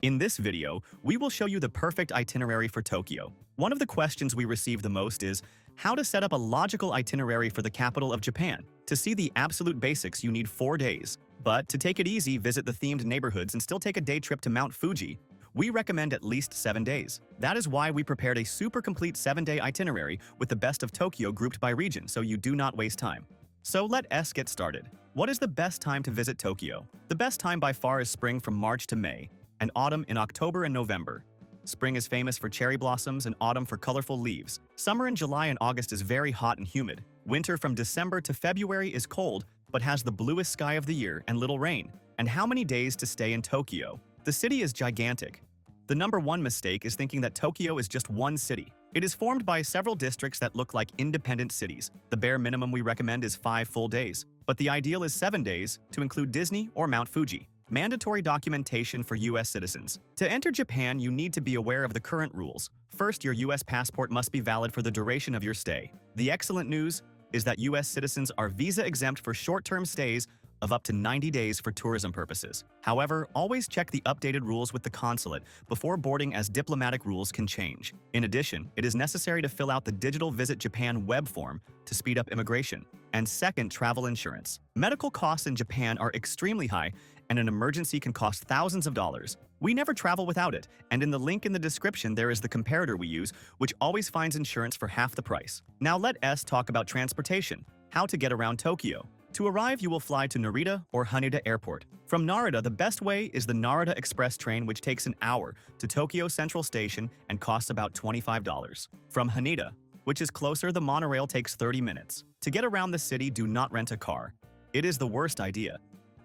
In this video, we will show you the perfect itinerary for Tokyo. One of the questions we receive the most is how to set up a logical itinerary for the capital of Japan. To see the absolute basics, you need 4 days. But to take it easy, visit the themed neighborhoods and still take a day trip to Mount Fuji, we recommend at least 7 days. That is why we prepared a super complete 7-day itinerary with the best of Tokyo grouped by region, so you do not waste time. So let us get started. What is the best time to visit Tokyo? The best time by far is spring from March to May, and autumn in October and November. Spring is famous for cherry blossoms and autumn for colorful leaves. Summer in July and August is very hot and humid. Winter from December to February is cold, but has the bluest sky of the year and little rain. And how many days to stay in Tokyo? The city is gigantic. The number one mistake is thinking that Tokyo is just one city. It is formed by several districts that look like independent cities. The bare minimum we recommend is 5 full days, but the ideal is 7 days to include Disney or Mount Fuji. Mandatory documentation for U.S. citizens. To enter Japan, you need to be aware of the current rules. First, your U.S. passport must be valid for the duration of your stay. The excellent news is that U.S. citizens are visa exempt for short-term stays of up to 90 days for tourism purposes. However, always check the updated rules with the consulate before boarding, as diplomatic rules can change. In addition, it is necessary to fill out the digital Visit Japan web form to speed up immigration. And second, travel insurance. Medical costs in Japan are extremely high, and an emergency can cost thousands of dollars. We never travel without it, and in the link in the description there is the comparator we use, which always finds insurance for half the price. Now let us talk about transportation. How to get around Tokyo. To arrive, you will fly to Narita or Haneda Airport. From Narita, the best way is the Narita Express train, which takes an hour to Tokyo Central Station and costs about $25. From Haneda, which is closer, the monorail takes 30 minutes. To get around the city, do not rent a car. It is the worst idea.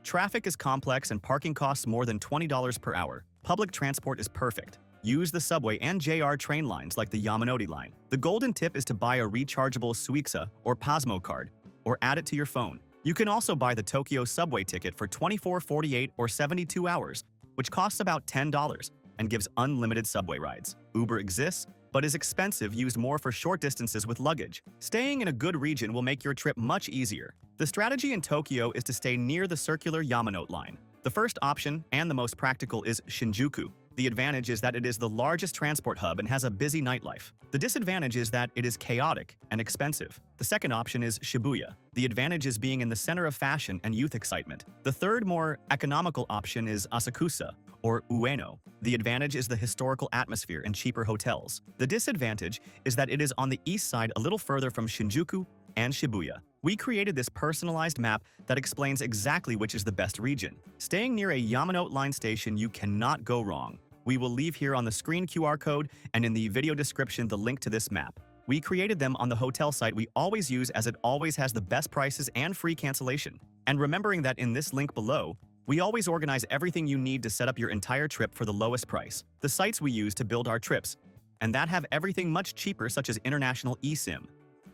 Traffic is complex and parking costs more than $20 per hour. Public transport is perfect. Use the subway and JR train lines like the Yamanote line. The golden tip is to buy a rechargeable Suica or Pasmo card, or add it to your phone. You can also buy the Tokyo subway ticket for 24, 48, or 72 hours, which costs about $10 and gives unlimited subway rides. Uber exists, but is expensive, used more for short distances with luggage. Staying in a good region will make your trip much easier. The strategy in Tokyo is to stay near the circular Yamanote line. The first option, and the most practical, is Shinjuku. The advantage is that it is the largest transport hub and has a busy nightlife. The disadvantage is that it is chaotic and expensive. The second option is Shibuya. The advantage is being in the center of fashion and youth excitement. The third, more economical option is Asakusa, or Ueno. The advantage is the historical atmosphere and cheaper hotels. The disadvantage is that it is on the east side, a little further from Shinjuku and Shibuya. We created this personalized map that explains exactly which is the best region. Staying near a Yamanote line station, you cannot go wrong. We will leave here on the screen QR code and in the video description the link to this map. We created them on the hotel site we always use, as it always has the best prices and free cancellation. And remembering that in this link below, we always organize everything you need to set up your entire trip for the lowest price. The sites we use to build our trips, and that have everything much cheaper, such as international eSIM,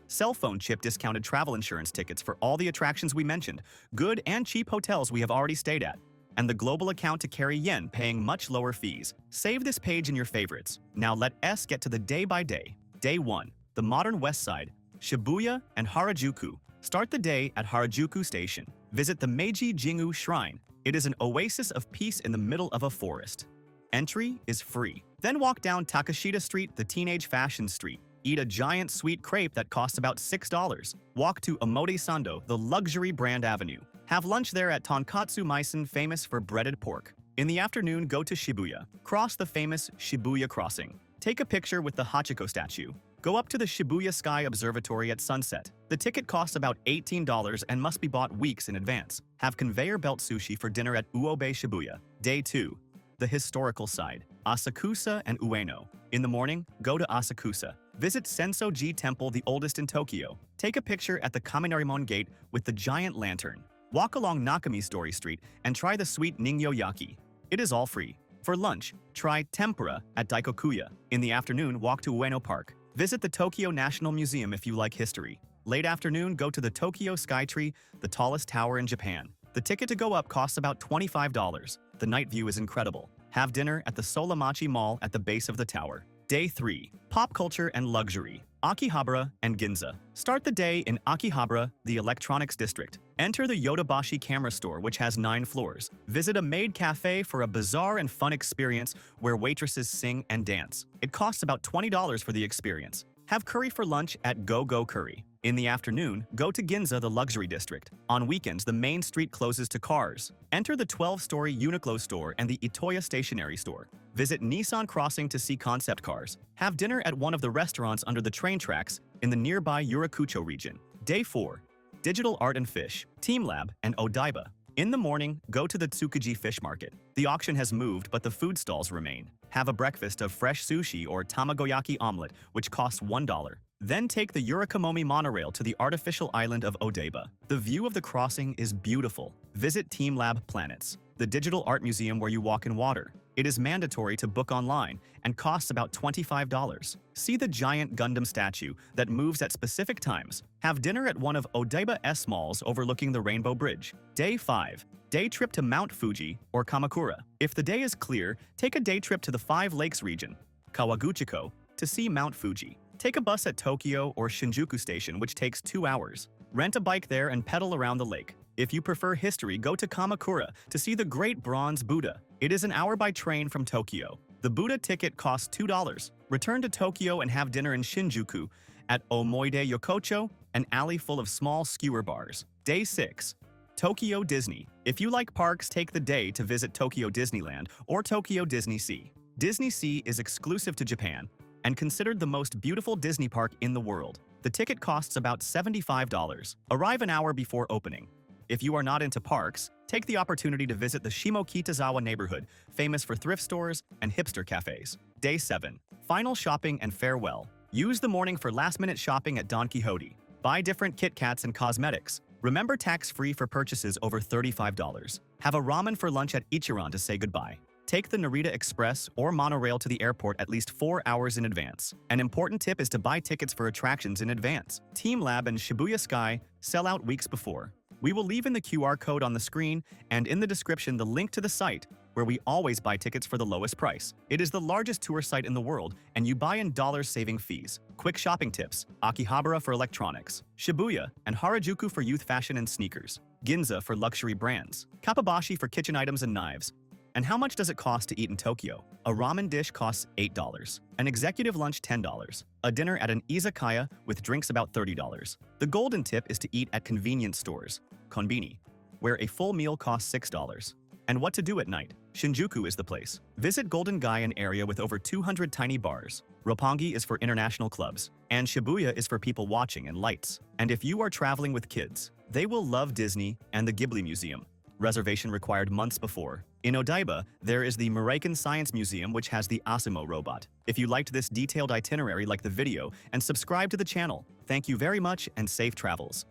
cell phone chip, discounted travel insurance tickets for all the attractions we mentioned, good and cheap hotels we have already stayed at, and the global account to carry yen, paying much lower fees. Save this page in your favorites. Now let us get to the day by day. Day 1. The modern west side, Shibuya and Harajuku. Start the day at Harajuku Station. Visit the Meiji Jingu Shrine. It is an oasis of peace in the middle of a forest. Entry is free. Then walk down Takashita Street, the teenage fashion street. Eat a giant sweet crepe that costs about $6. Walk to Omotesando, the luxury brand avenue. Have lunch there at Tonkatsu Maisen, famous for breaded pork. In the afternoon, go to Shibuya. Cross the famous Shibuya Crossing. Take a picture with the Hachiko statue. Go up to the Shibuya Sky Observatory at sunset. The ticket costs about $18 and must be bought weeks in advance. Have conveyor belt sushi for dinner at Uobe Shibuya. Day 2. The historical side, Asakusa and Ueno. In the morning, go to Asakusa. Visit Sensoji Temple, the oldest in Tokyo. Take a picture at the Kaminarimon Gate with the giant lantern. Walk along Nakami Story Street and try the sweet Ningyo-yaki. It is all free. For lunch, try tempura at Daikokuya. In the afternoon, walk to Ueno Park. Visit the Tokyo National Museum if you like history. Late afternoon, go to the Tokyo Skytree, the tallest tower in Japan. The ticket to go up costs about $25. The night view is incredible. Have dinner at the Solamachi Mall at the base of the tower. Day 3. Pop culture and luxury. Akihabara and Ginza. Start the day in Akihabara, the electronics district. Enter the Yodobashi camera store, which has 9 floors. Visit a maid cafe for a bizarre and fun experience where waitresses sing and dance. It costs about $20 for the experience. Have curry for lunch at Go Go Curry. In the afternoon, go to Ginza, the luxury district. On weekends, the main street closes to cars. Enter the 12-story Uniqlo store and the Itoya stationery store. Visit Nissan Crossing to see concept cars. Have dinner at one of the restaurants under the train tracks in the nearby Yurakucho region. Day 4. Digital Art and Fish, Team Lab, and Odaiba. In the morning, go to the Tsukuji fish market. The auction has moved, but the food stalls remain. Have a breakfast of fresh sushi or tamagoyaki omelet, which costs $1. Then take the Yurikamomi monorail to the artificial island of Odaiba. The view of the crossing is beautiful. Visit Team Lab Planets, the digital art museum where you walk in water. It is mandatory to book online and costs about $25. See the giant Gundam statue that moves at specific times. Have dinner at one of Odaiba's malls overlooking the Rainbow Bridge. Day 5. Day trip to Mount Fuji or Kamakura. If the day is clear, take a day trip to the Five Lakes region, Kawaguchiko, to see Mount Fuji. Take a bus at Tokyo or Shinjuku Station, which takes 2 hours. Rent a bike there and pedal around the lake. If you prefer history, go to Kamakura to see the Great Bronze Buddha. It is an hour by train from Tokyo. The Buddha ticket costs $2. Return to Tokyo and have dinner in Shinjuku at Omoide Yokocho, an alley full of small skewer bars. Day 6. Tokyo Disney. If you like parks, take the day to visit Tokyo Disneyland or Tokyo Disney Sea. Disney Sea is exclusive to Japan and considered the most beautiful Disney park in the world. The ticket costs about $75. Arrive an hour before opening. If you are not into parks, take the opportunity to visit the Shimokitazawa neighborhood, famous for thrift stores and hipster cafes. Day 7. Final shopping and farewell. Use the morning for last-minute shopping at Don Quixote. Buy different Kit Kats and cosmetics. Remember tax-free for purchases over $35. Have a ramen for lunch at Ichiran to say goodbye. Take the Narita Express or monorail to the airport at least 4 hours in advance. An important tip is to buy tickets for attractions in advance. Team Lab and Shibuya Sky sell out weeks before. We will leave in the QR code on the screen and in the description the link to the site where we always buy tickets for the lowest price. It is the largest tour site in the world, and you buy in dollars saving fees. Quick shopping tips: Akihabara for electronics, Shibuya and Harajuku for youth fashion and sneakers, Ginza for luxury brands, Kappabashi for kitchen items and knives. And how much does it cost to eat in Tokyo? A ramen dish costs $8, an executive lunch $10, a dinner at an izakaya with drinks about $30. The golden tip is to eat at convenience stores, konbini, where a full meal costs $6. And what to do at night? Shinjuku is the place. Visit Golden Gai, an area with over 200 tiny bars. Roppongi is for international clubs, and Shibuya is for people watching and lights. And if you are traveling with kids, they will love Disney and the Ghibli Museum. Reservation required months before. In Odaiba, there is the Muraikan Science Museum, which has the Asimo robot. If you liked this detailed itinerary, like the video and subscribe to the channel. Thank you very much and safe travels.